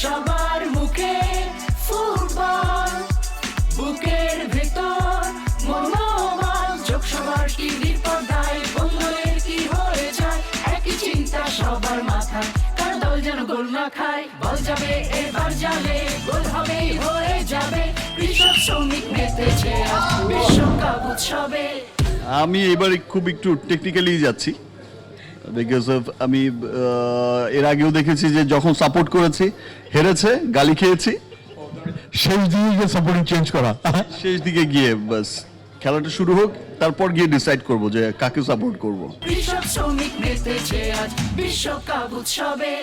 সবার মুখে ফুটবল, বুকের ভেতর মনোবল, চোখ সবার টিভির পর্দায়, বন্ধুদের কি হয়ে যায়, একই চিন্তা সবার মাথায়, কার দল যেন গোল না খায়, বল যাবে এবার জালে, গোল হবেই হয়ে যাবে, কৃষক শ্রমিক মেতেছে আজ বিশ্বকাপ উৎসবে। আমি এবার খুব একটু টেকনিক্যালি যাচ্ছি, বিকজ অফ আমি এর আগেও দেখেছি যে যখন সাপোর্ট করেছি হেরেছে, গালি খেয়েছি, শেষ দিকে গিয়ে সাপোর্টিং চেঞ্জ করা। শেষ দিকে গিয়ে বাস খেলাটা শুরু হোক, তারপর গিয়ে ডিসাইড করব যে কাকে সাপোর্ট করব। কৃষক শ্রমিক মেতেছে আজ বিশ্বকাপ উৎসবে।